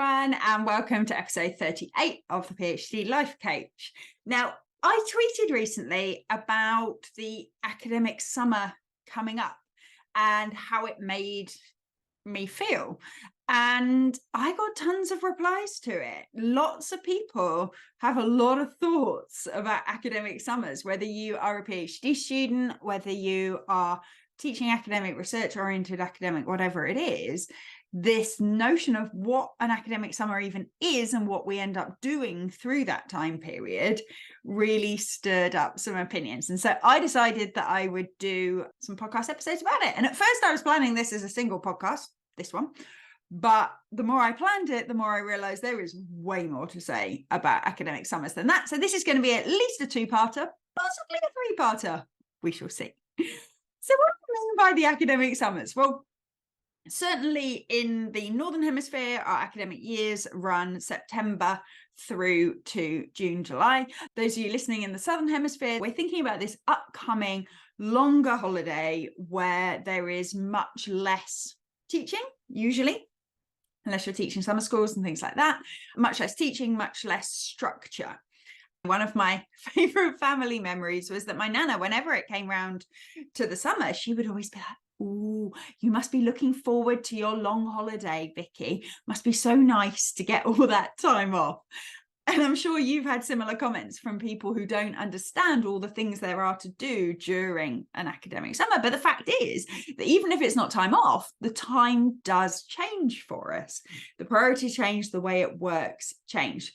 everyone, and welcome to episode 38 of the PhD Life Coach. Now, I tweeted recently about the academic summer coming up and how it made me feel. And I got tons of replies to it. Lots of people have a lot of thoughts about academic summers, whether you are a PhD student, whether you are teaching academic, research-oriented academic, whatever it is. This notion of what an academic summer even is and what we end up doing through that time period really stirred up some opinions. And so I decided that I would do some podcast episodes about it. And at first I was planning this as a single podcast, this one. But the more I planned it, the more I realized there is way more to say about academic summers than that. So this is going to be at least a two-parter, possibly a three-parter. We shall see. So what do I mean by the academic summers? Well, certainly in the Northern Hemisphere, our academic years run September through to June, July. Those of you listening in the Southern Hemisphere, we're thinking about this upcoming longer holiday where there is much less teaching, usually, unless you're teaching summer schools and things like that. Much less teaching, much less structure. One of my favorite family memories was that my nana, whenever it came round to the summer, she would always be like, "Oh, you must be looking forward to your long holiday, Vicky. Must be so nice to get all that time off." And I'm sure you've had similar comments from people who don't understand all the things there are to do during an academic summer. But the fact is that even if it's not time off, the time does change for us. The priority change, the way it works change.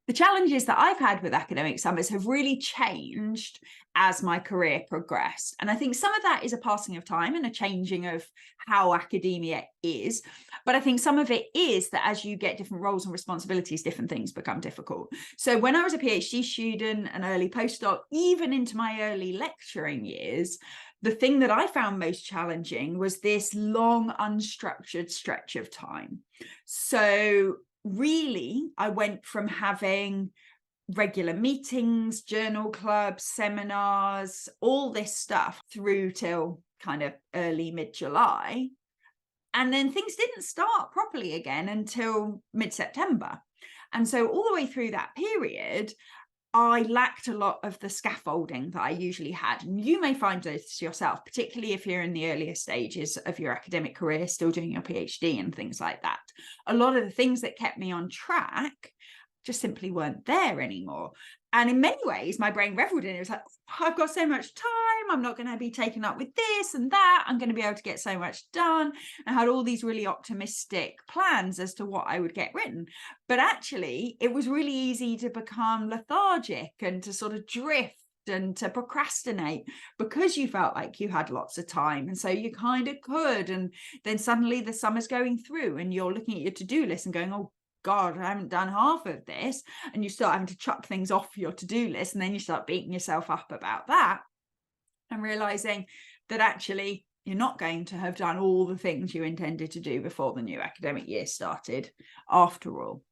The challenges that I've had with academic summers have really changed as my career progressed. And I think some of that is a passing of time and a changing of how academia is. But I think some of it is that as you get different roles and responsibilities, different things become difficult. So when I was a PhD student, an early postdoc, even into my early lecturing years, the thing that I found most challenging was this long, unstructured stretch of time. So really, I went from having regular meetings, journal clubs, seminars, all this stuff through till kind of early mid-July. And then things didn't start properly again until mid-September. And so all the way through that period, I lacked a lot of the scaffolding that I usually had. And you may find this yourself, particularly if you're in the earlier stages of your academic career, still doing your PhD and things like that. A lot of the things that kept me on track just simply weren't there anymore. And in many ways, my brain reveled in it. It was like, oh, I've got so much time. I'm not going to be taken up with this and that. I'm going to be able to get so much done. I had all these really optimistic plans as to what I would get written. But actually, it was really easy to become lethargic and to sort of drift and to procrastinate because you felt like you had lots of time. And so you kind of could. And then suddenly the summer's going through and you're looking at your to-do list and going, oh, God, I haven't done half of this. And you start having to chuck things off your to-do list. And then you start beating yourself up about that and realizing that actually you're not going to have done all the things you intended to do before the new academic year started after all.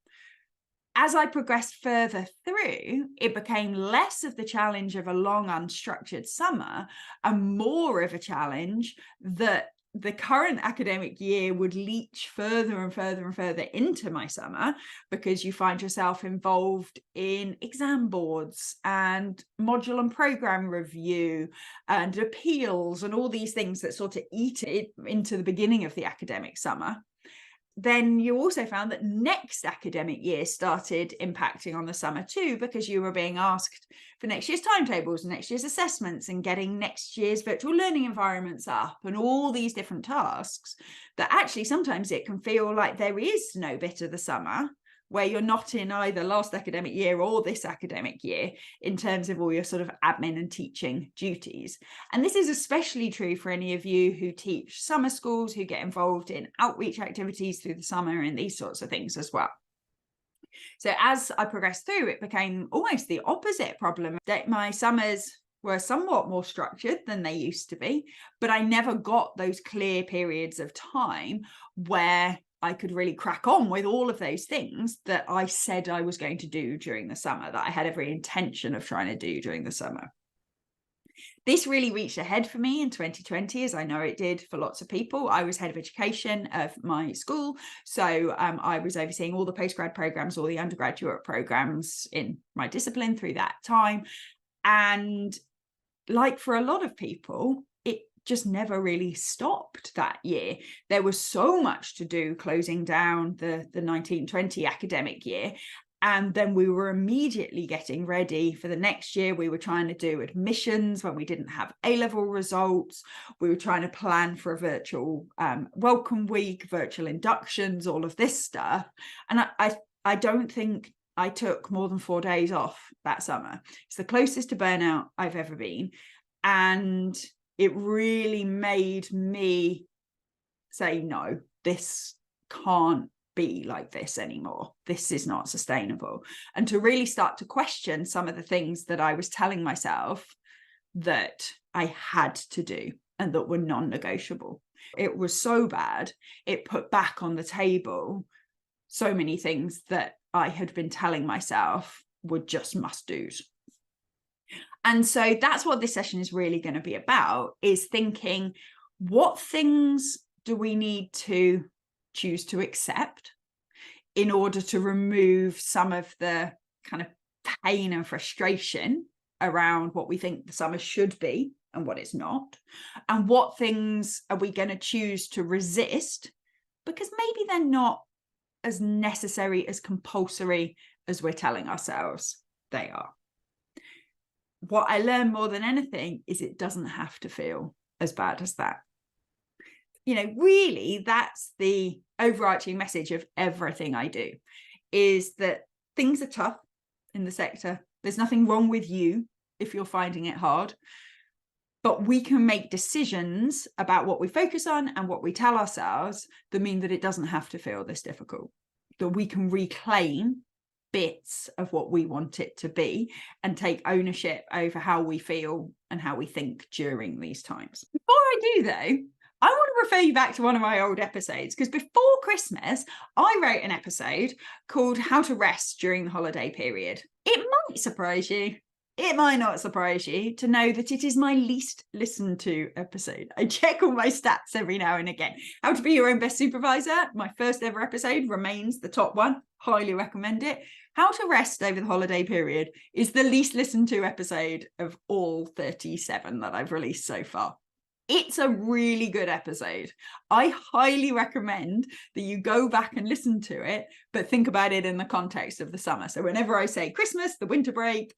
As I progressed further through, it became less of the challenge of a long, unstructured summer and more of a challenge that the current academic year would leach further and further and further into my summer because you find yourself involved in exam boards and module and program review and appeals and all these things that sort of eat it into the beginning of the academic summer. Then you also found that next academic year started impacting on the summer too, because you were being asked for next year's timetables and next year's assessments and getting next year's virtual learning environments up and all these different tasks that actually sometimes it can feel like there is no bit of the summer where you're not in either last academic year or this academic year in terms of all your sort of admin and teaching duties. And this is especially true for any of you who teach summer schools, who get involved in outreach activities through the summer and these sorts of things as well. So as I progressed through, it became almost the opposite problem, that my summers were somewhat more structured than they used to be, but I never got those clear periods of time where I could really crack on with all of those things that I said I was going to do during the summer, that I had every intention of trying to do during the summer. This really reached a head for me in 2020, as I know it did for lots of people. I was head of education of my school. So I was overseeing all the postgrad programs, all the undergraduate programs in my discipline through that time. And like for a lot of people, it just never really stopped that year. There was so much to do closing down the 1920 academic year. And then we were immediately getting ready for the next year. We were trying to do admissions when we didn't have A-level results. We were trying to plan for a virtual welcome week, virtual inductions, all of this stuff. And I don't think I took more than 4 days off that summer. It's the closest to burnout I've ever been. And it really made me say, no, this can't be like this anymore. This is not sustainable. And to really start to question some of the things that I was telling myself that I had to do and that were non-negotiable. It was so bad, it put back on the table so many things that I had been telling myself were just must-dos. And so that's what this session is really going to be about, is thinking, what things do we need to choose to accept in order to remove some of the kind of pain and frustration around what we think the summer should be and what it's not, and what things are we going to choose to resist because maybe they're not as necessary, as compulsory as we're telling ourselves they are. What I learned more than anything is it doesn't have to feel as bad as that. You know, really, that's the overarching message of everything I do, is that things are tough in the sector. There's nothing wrong with you if you're finding it hard, but we can make decisions about what we focus on and what we tell ourselves that mean that it doesn't have to feel this difficult, that we can reclaim bits of what we want it to be and take ownership over how we feel and how we think during these times. Before I do though, I want to refer you back to one of my old episodes, because before Christmas, I wrote an episode called How to Rest During the Holiday Period. It might surprise you. It might not surprise you to know that it is my least listened to episode. I check all my stats every now and again. How to Be Your Own Best Supervisor, my first ever episode, remains the top one. Highly recommend it. How to Rest Over the Holiday Period is the least listened to episode of all 37 that I've released so far. It's a really good episode. I highly recommend that you go back and listen to it, but think about it in the context of the summer. So whenever I say Christmas, the winter break,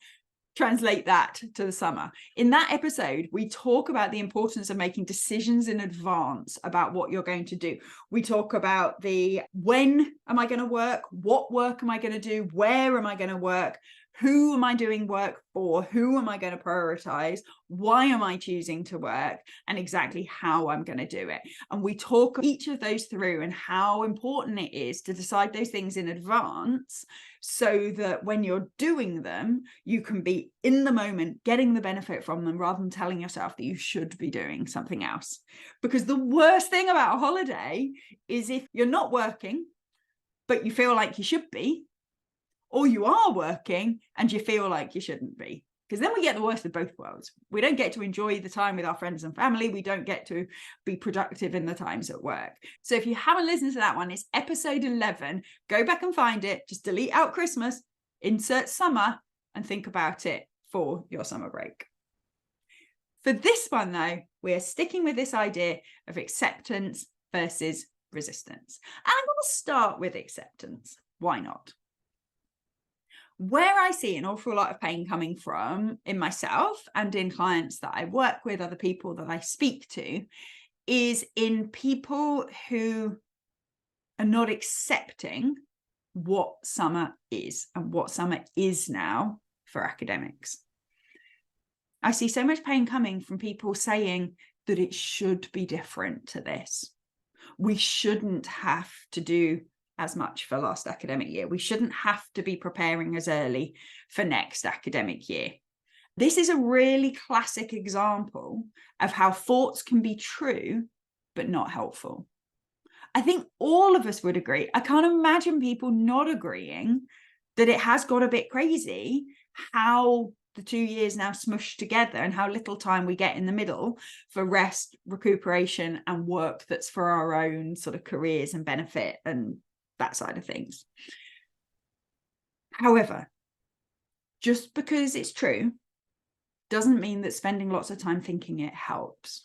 translate that to the summer. In that episode, we talk about the importance of making decisions in advance about what you're going to do. We talk about the when am I going to work? What work am I going to do? Where am I going to work? Who am I doing work for? Who am I going to prioritize? Why am I choosing to work? And exactly how I'm going to do it. And we talk each of those through and how important it is to decide those things in advance so that when you're doing them, you can be in the moment, getting the benefit from them rather than telling yourself that you should be doing something else. Because the worst thing about a holiday is if you're not working, but you feel like you should be, or you are working and you feel like you shouldn't be, because then we get the worst of both worlds. We don't get to enjoy the time with our friends and family. We don't get to be productive in the times at work. So if you haven't listened to that one, it's episode 11. Go back and find it. Just delete out Christmas, insert summer, and think about it for your summer break. For this one, though, we're sticking with this idea of acceptance versus resistance. And I'm going to start with acceptance. Why not? Where I see an awful lot of pain coming from in myself and in clients that I work with, other people that I speak to, is in people who are not accepting what summer is and what summer is now for academics. I see so much pain coming from people saying that it should be different to this. We shouldn't have to do as much for last academic year. We shouldn't have to be preparing as early for next academic year. This is a really classic example of how thoughts can be true, but not helpful. I think all of us would agree. I can't imagine people not agreeing that it has got a bit crazy how the 2 years now smushed together and how little time we get in the middle for rest, recuperation, and work that's for our own sort of careers and benefit and that side of things. However, just because it's true doesn't mean that spending lots of time thinking it helps.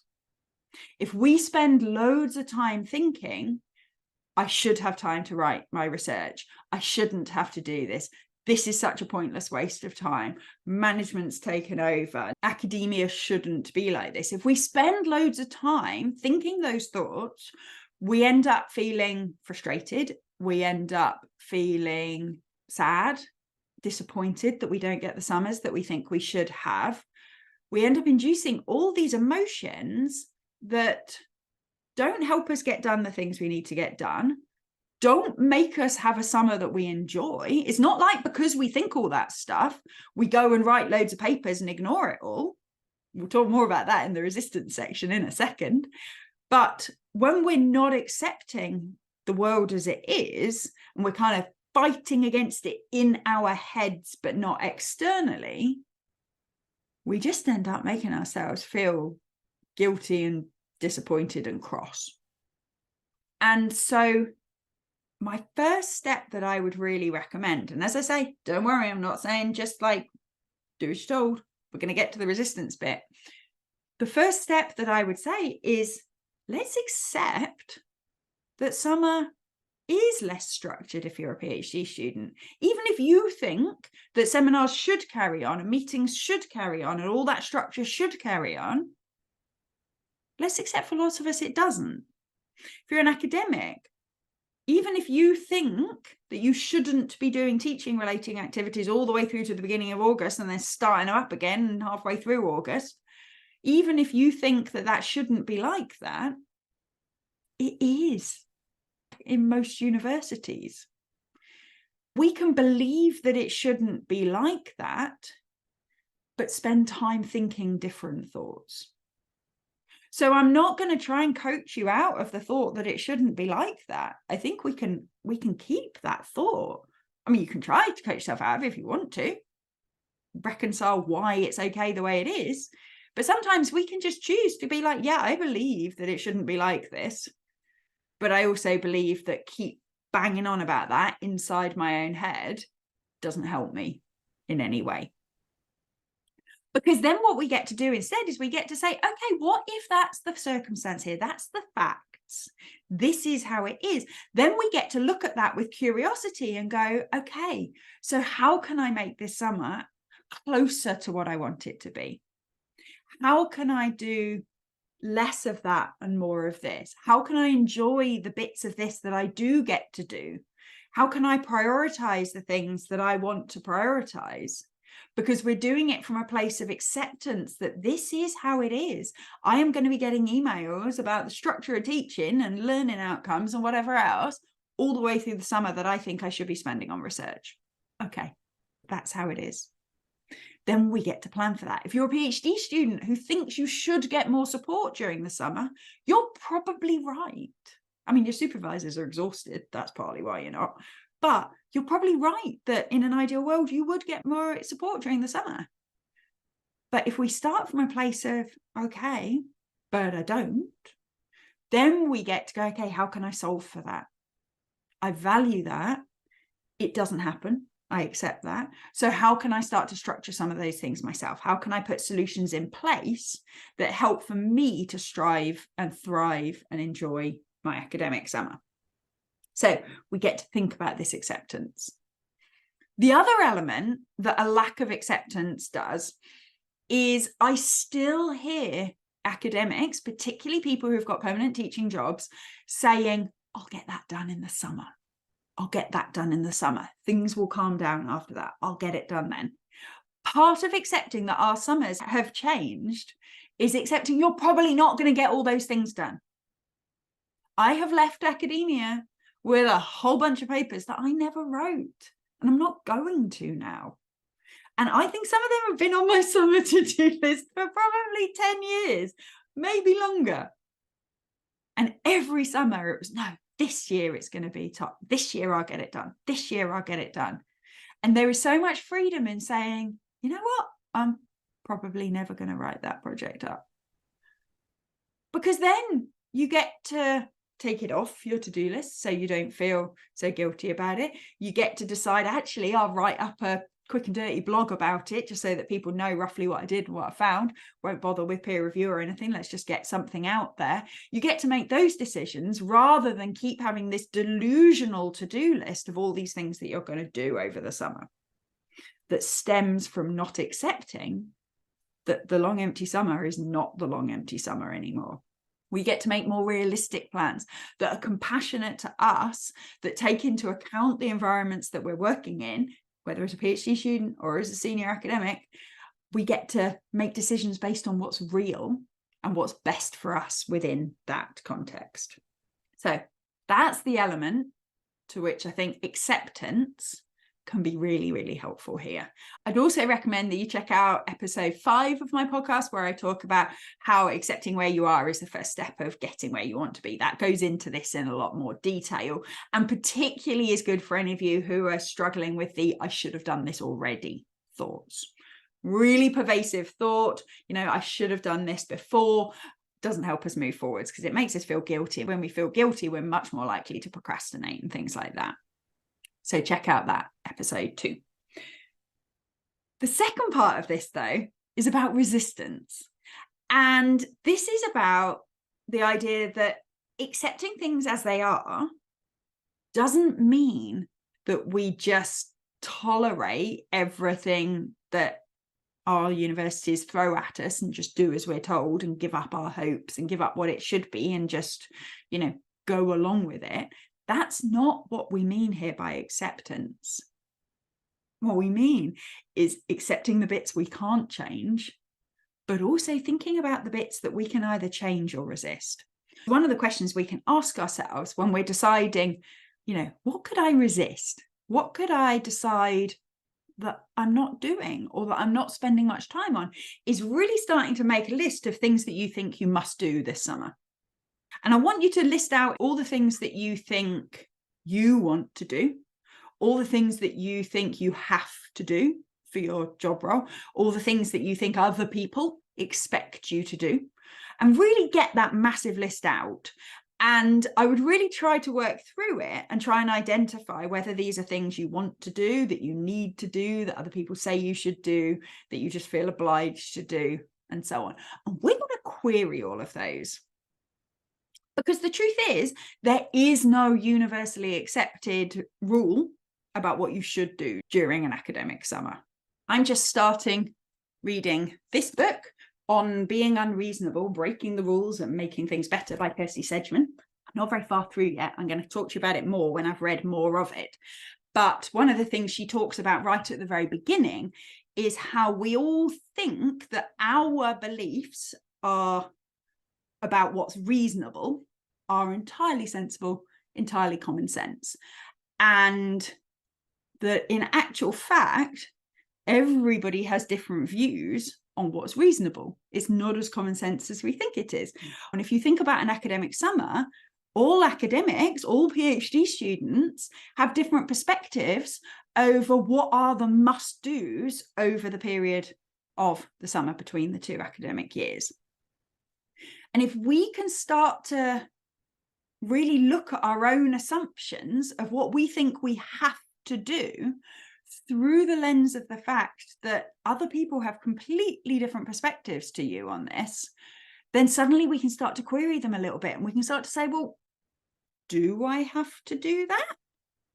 If we spend loads of time thinking, I should have time to write my research, I shouldn't have to do this, this is such a pointless waste of time, management's taken over, academia shouldn't be like this. If we spend loads of time thinking those thoughts, we end up feeling frustrated, we end up feeling sad, disappointed that we don't get the summers that we think we should have. We end up inducing all these emotions that don't help us get done the things we need to get done, don't make us have a summer that we enjoy. It's not like because we think all that stuff, we go and write loads of papers and ignore it all. We'll talk more about that in the resistance section in a second. But when we're not accepting the world as it is, and we're kind of fighting against it in our heads, but not externally, we just end up making ourselves feel guilty and disappointed and cross. And so my first step that I would really recommend, and as I say, don't worry, I'm not saying just like do as you're told, we're going to get to the resistance bit. The first step that I would say is let's accept that summer is less structured if you're a PhD student. Even if you think that seminars should carry on and meetings should carry on and all that structure should carry on, let's accept for lots of us it doesn't. If you're an academic, even if you think that you shouldn't be doing teaching relating activities all the way through to the beginning of August and then starting up again halfway through August, even if you think that that shouldn't be like that, it is in most universities. We can believe that it shouldn't be like that, but spend time thinking different thoughts. So I'm not going to try and coach you out of the thought that it shouldn't be like that. I think we can keep that thought. I mean, you can try to coach yourself out of it if you want to, reconcile why it's okay the way it is. But sometimes we can just choose to be like, yeah, I believe that it shouldn't be like this. But I also believe that keep banging on about that inside my own head doesn't help me in any way. Because then what we get to do instead is we get to say, okay, what if that's the circumstance here? That's the facts. This is how it is. Then we get to look at that with curiosity and go, okay, so how can I make this summer closer to what I want it to be? How can I do less of that and more of this? How can I enjoy the bits of this that I do get to do? How can I prioritize the things that I want to prioritize? Because we're doing it from a place of acceptance that this is how it is. I am going to be getting emails about the structure of teaching and learning outcomes and whatever else all the way through the summer that I think I should be spending on research. Okay, that's how it is. Then we get to plan for that. If you're a PhD student who thinks you should get more support during the summer, you're probably right. I mean, your supervisors are exhausted. That's partly why you're not. But you're probably right that in an ideal world, you would get more support during the summer. But if we start from a place of, okay, but I don't, then we get to go, okay, how can I solve for that? I value that. It doesn't happen. I accept that. So how can I start to structure some of those things myself? How can I put solutions in place that help for me to strive and thrive and enjoy my academic summer? So we get to think about this acceptance. The other element that a lack of acceptance does is I still hear academics, particularly people who've got permanent teaching jobs, saying, I'll get that done in the summer. I'll get that done in the summer. Things will calm down after that. I'll get it done then. Part of accepting that our summers have changed is accepting you're probably not going to get all those things done. I have left academia with a whole bunch of papers that I never wrote, and I'm not going to now. And I think some of them have been on my summer to-do list for probably 10 years, maybe longer. And every summer it was, no, this year it's going to be top. This year I'll get it done. This year I'll get it done. And there is so much freedom in saying, you know what? I'm probably never going to write that project up. Because then you get to take it off your to-do list so you don't feel so guilty about it. You get to decide, actually, I'll write up a quick and dirty blog about it just so that people know roughly what I did and what I found. Won't bother with peer review or anything. Let's just get something out there. You get to make those decisions rather than keep having this delusional to-do list of all these things that you're going to do over the summer that stems from not accepting that the long empty summer is not the long empty summer anymore. We get to make more realistic plans that are compassionate to us, that take into account the environments that we're working in, whether as a PhD student or as a senior academic. We get to make decisions based on what's real and what's best for us within that context. So that's the element to which I think acceptance can be really, really helpful here. I'd also recommend that you check out episode 5 of my podcast, where I talk about how accepting where you are is the first step of getting where you want to be. That goes into this in a lot more detail, and particularly is good for any of you who are struggling with the I should have done this already thoughts. Really pervasive thought, I should have done this before, doesn't help us move forwards because it makes us feel guilty. When we feel guilty, we're much more likely to procrastinate and things like that. So check out that episode 2. The second part of this, though, is about resistance. And this is about the idea that accepting things as they are doesn't mean that we just tolerate everything that our universities throw at us and just do as we're told and give up our hopes and give up what it should be and just, go along with it. That's not what we mean here by acceptance. What we mean is accepting the bits we can't change, but also thinking about the bits that we can either change or resist. One of the questions we can ask ourselves when we're deciding, what could I resist? What could I decide that I'm not doing or that I'm not spending much time on, is really starting to make a list of things that you think you must do this summer. And I want you to list out all the things that you think you want to do, all the things that you think you have to do for your job role, all the things that you think other people expect you to do, and really get that massive list out. And I would really try to work through it and try and identify whether these are things you want to do, that you need to do, that other people say you should do, that you just feel obliged to do, and so on. And we're going to query all of those. Because the truth is, there is no universally accepted rule about what you should do during an academic summer. I'm just starting reading this book on being unreasonable, breaking the rules and making things better by Percy Sedgman. I'm not very far through yet. I'm going to talk to you about it more when I've read more of it. But one of the things she talks about right at the very beginning is how we all think that our beliefs are about what's reasonable are entirely sensible, entirely common sense. And that in actual fact, everybody has different views on what's reasonable. It's not as common sense as we think it is. And if you think about an academic summer, all academics, all PhD students have different perspectives over what are the must-dos over the period of the summer between the 2 academic years. And if we can start to really look at our own assumptions of what we think we have to do through the lens of the fact that other people have completely different perspectives to you on this, then suddenly we can start to query them a little bit, and we can start to say, well, do I have to do that?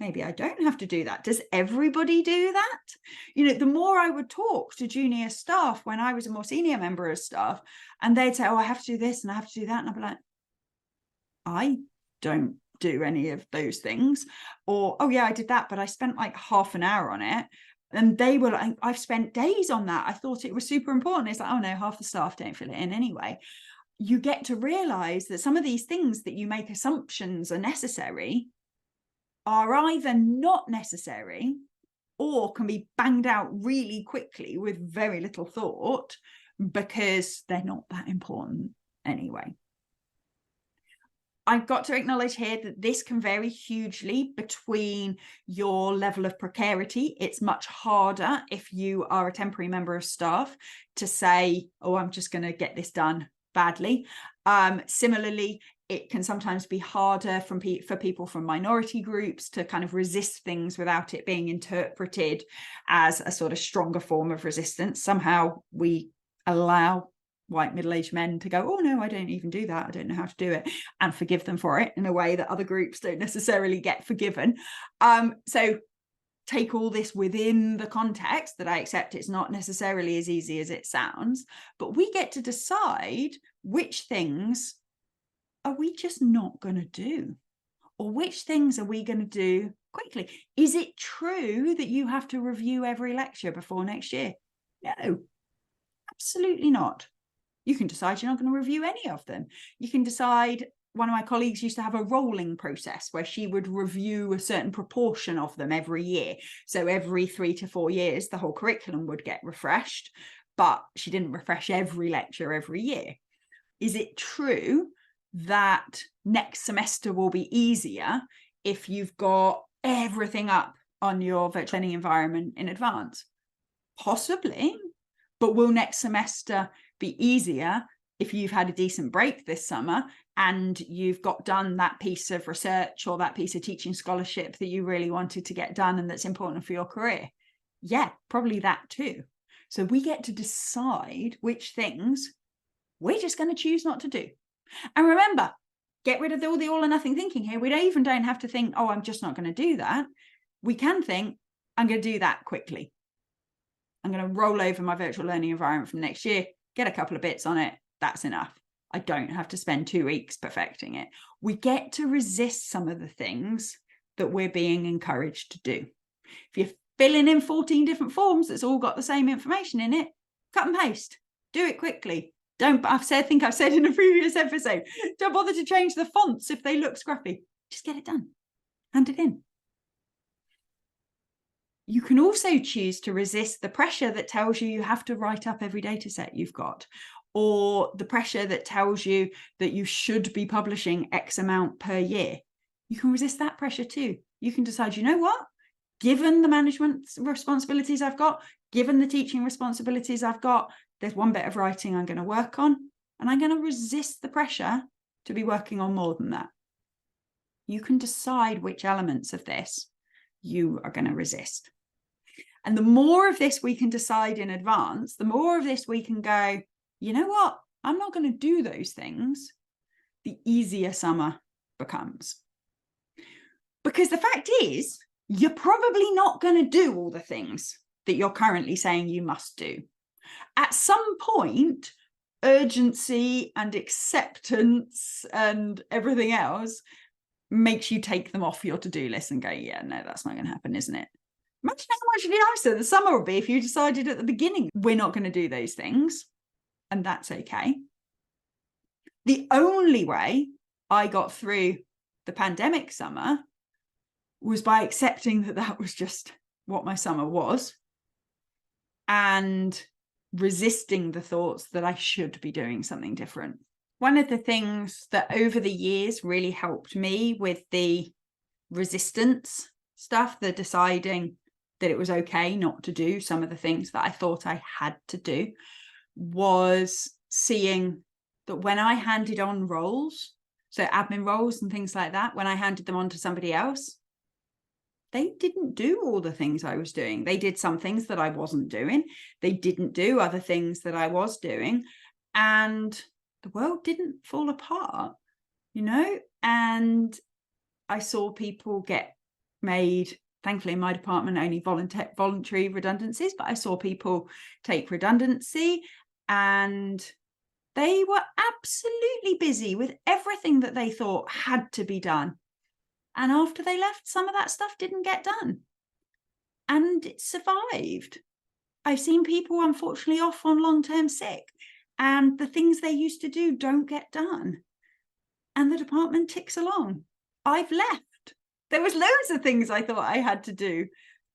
Maybe I don't have to do that. Does everybody do that? The more I would talk to junior staff when I was a more senior member of staff, and they'd say, oh, I have to do this and I have to do that. And I'd be like, I don't do any of those things. Or, oh yeah, I did that, but I spent like half an hour on it. And they were like, I've spent days on that. I thought it was super important. It's like, oh no, half the staff don't fill it in anyway. You get to realize that some of these things that you make assumptions are necessary are either not necessary or can be banged out really quickly with very little thought because they're not that important anyway. I've got to acknowledge here that this can vary hugely between your level of precarity. It's much harder if you are a temporary member of staff to say, oh, I'm just going to get this done badly. Similarly, it can sometimes be harder for people from minority groups to kind of resist things without it being interpreted as a sort of stronger form of resistance. Somehow we allow white middle-aged men to go, oh no, I don't even do that, I don't know how to do it, and forgive them for it in a way that other groups don't necessarily get forgiven. So take all this within the context that I accept it's not necessarily as easy as it sounds, but we get to decide which things are we just not going to do, or which things are we going to do quickly. Is it true that you have to review every lecture before next year? No, absolutely not. You can decide you're not going to review any of them. You can decide, one of my colleagues used to have a rolling process where she would review a certain proportion of them every year. So every 3 to 4 years, the whole curriculum would get refreshed, but she didn't refresh every lecture every year. Is it true that next semester will be easier if you've got everything up on your virtual learning environment in advance? Possibly, but will next semester be easier if you've had a decent break this summer and you've got done that piece of research or that piece of teaching scholarship that you really wanted to get done and that's important for your career? Yeah, probably that too. So we get to decide which things we're just going to choose not to do. And remember, get rid of all the all or nothing thinking here. We don't have to think, oh, I'm just not going to do that. We can think, I'm going to do that quickly. I'm going to roll over my virtual learning environment from next year, get a couple of bits on it. That's enough. I don't have to spend 2 weeks perfecting it. We get to resist some of the things that we're being encouraged to do. If you're filling in 14 different forms that's all got the same information in it, cut and paste. Do it quickly. I think I've said in a previous episode, don't bother to change the fonts if they look scruffy. Just get it done. Hand it in. You can also choose to resist the pressure that tells you have to write up every data set you've got, or the pressure that tells you that you should be publishing X amount per year. You can resist that pressure too. You can decide, you know what? Given the management responsibilities I've got, given the teaching responsibilities I've got, there's one bit of writing I'm going to work on, and I'm going to resist the pressure to be working on more than that. You can decide which elements of this you are going to resist. And the more of this we can decide in advance, the more of this we can go, you know what? I'm not going to do those things. The easier summer becomes. Because the fact is, you're probably not going to do all the things that you're currently saying you must do. At some point, urgency and acceptance and everything else makes you take them off your to-do list and go, yeah, no, that's not going to happen, isn't it? Imagine how much nicer the summer would be if you decided at the beginning, we're not going to do those things, and that's okay. The only way I got through the pandemic summer was by accepting that that was just what my summer was and resisting the thoughts that I should be doing something different. One of the things that over the years really helped me with the resistance stuff, the deciding that it was okay not to do some of the things that I thought I had to do, was seeing that when I handed on roles, so admin roles and things like that, when I handed them on to somebody else, they didn't do all the things I was doing. They did some things that I wasn't doing. They didn't do other things that I was doing. And the world didn't fall apart, you know? And I saw people get made, thankfully in my department, only voluntary redundancies, but I saw people take redundancy and they were absolutely busy with everything that they thought had to be done. And after they left, some of that stuff didn't get done. And it survived. I've seen people, unfortunately, off on long-term sick, and the things they used to do don't get done. And the department ticks along. I've left. There was loads of things I thought I had to do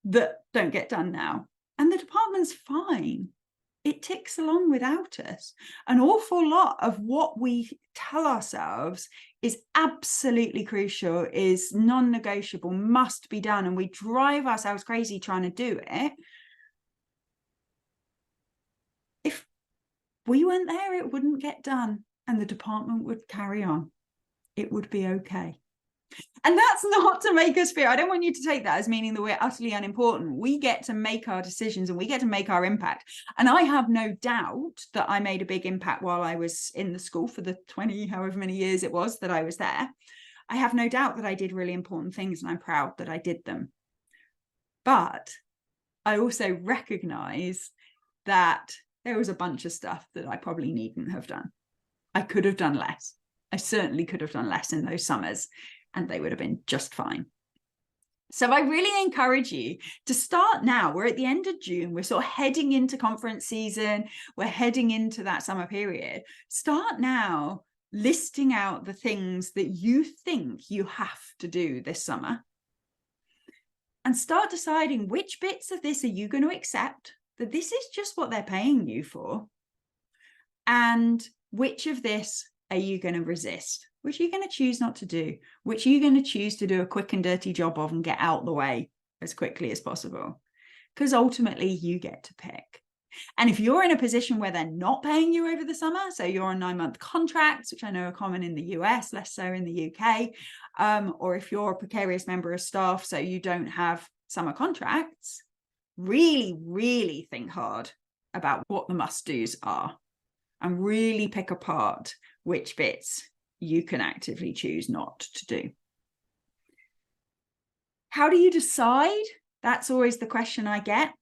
that don't get done now. And the department's fine. it ticks along without us. An awful lot of what we tell ourselves is absolutely crucial, is non-negotiable, must be done, and we drive ourselves crazy trying to do it. If we weren't there, it wouldn't get done, and the department would carry on. It would be okay. And that's not to make us feel, I don't want you to take that as meaning that we're utterly unimportant. We get to make our decisions and we get to make our impact. And I have no doubt that I made a big impact while I was in the school for the 20, however many years it was that I was there. I have no doubt that I did really important things, and I'm proud that I did them. But I also recognize that there was a bunch of stuff that I probably needn't have done. I could have done less. I certainly could have done less in those summers, and they would have been just fine. So I really encourage you to start now. We're at the end of June. We're sort of heading into conference season. We're heading into that summer period. Start now listing out the things that you think you have to do this summer. And start deciding which bits of this are you going to accept, that this is just what they're paying you for, and which of this are you going to resist? Which are you going to choose not to do? Which are you going to choose to do a quick and dirty job of and get out the way as quickly as possible? Because ultimately you get to pick. And if you're in a position where they're not paying you over the summer, so you're on 9-month contracts, which I know are common in the US, less so in the UK, or if you're a precarious member of staff, so you don't have summer contracts, really, really think hard about what the must-dos are and really pick apart which bits you can actively choose not to do. How do you decide? That's always the question I get.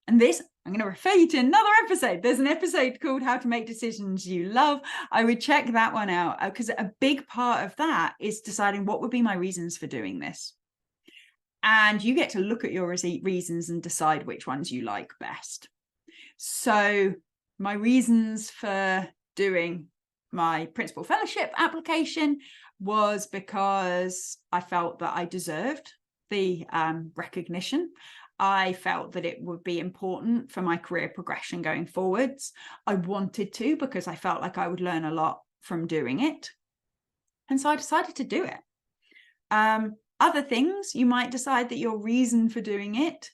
And this, I'm going to refer you to another episode. There's an episode called How to Make Decisions You Love. I would check that one out, because a big part of that is deciding what would be my reasons for doing this. And you get to look at your reasons and decide which ones you like best. So my reasons for doing my principal fellowship application was because I felt that I deserved the recognition. I felt that it would be important for my career progression going forwards. I wanted to, because I felt like I would learn a lot from doing it. And so I decided to do it. Other things, you might decide that your reason for doing it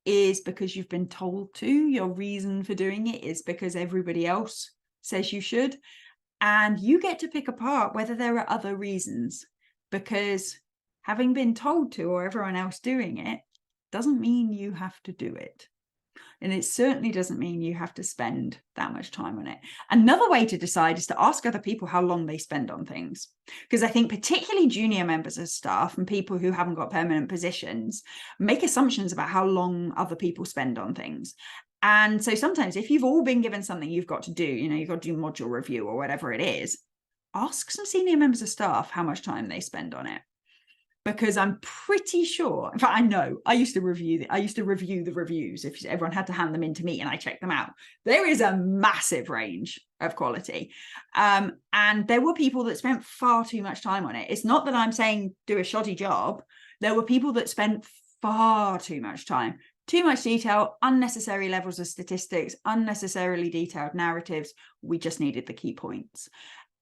is because you've been told to. Your reason for doing it is because everybody else says you should. And you get to pick apart whether there are other reasons, because having been told to, or everyone else doing it, doesn't mean you have to do it. And it certainly doesn't mean you have to spend that much time on it. Another way to decide is to ask other people how long they spend on things. Because I think particularly junior members of staff and people who haven't got permanent positions make assumptions about how long other people spend on things. And so sometimes if you've all been given something you've got to do, you've got to do module review or whatever it is, ask some senior members of staff how much time they spend on it. Because I'm pretty sure, in fact, I know, I used to review the reviews. If everyone had to hand them in to me and I checked them out, there is a massive range of quality. And there were people that spent far too much time on it. It's not that I'm saying do a shoddy job. There were people that spent far too much time, too much detail, unnecessary levels of statistics, unnecessarily detailed narratives. We just needed the key points.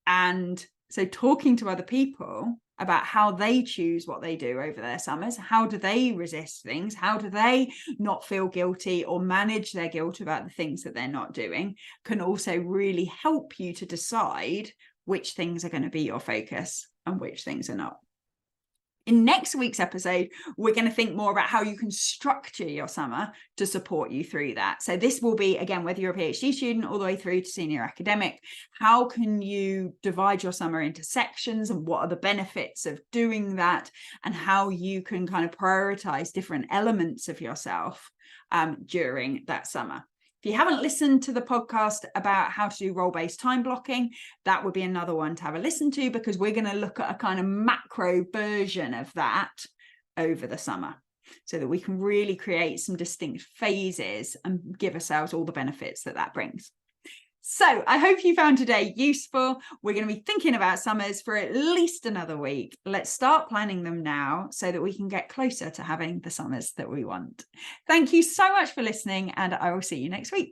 And so talking to other people about how they choose what they do over their summers, how do they resist things, how do they not feel guilty or manage their guilt about the things that they're not doing, can also really help you to decide which things are going to be your focus and which things are not. In next week's episode, we're going to think more about how you can structure your summer to support you through that. So this will be, again, whether you're a PhD student all the way through to senior academic, how can you divide your summer into sections and what are the benefits of doing that, and how you can kind of prioritize different elements of yourself during that summer. If you haven't listened to the podcast about how to do role-based time blocking, that would be another one to have a listen to, because we're going to look at a kind of macro version of that over the summer so that we can really create some distinct phases and give ourselves all the benefits that that brings. So I hope you found today useful. We're going to be thinking about summers for at least another week. Let's start planning them now so that we can get closer to having the summers that we want. Thank you so much for listening, and I will see you next week.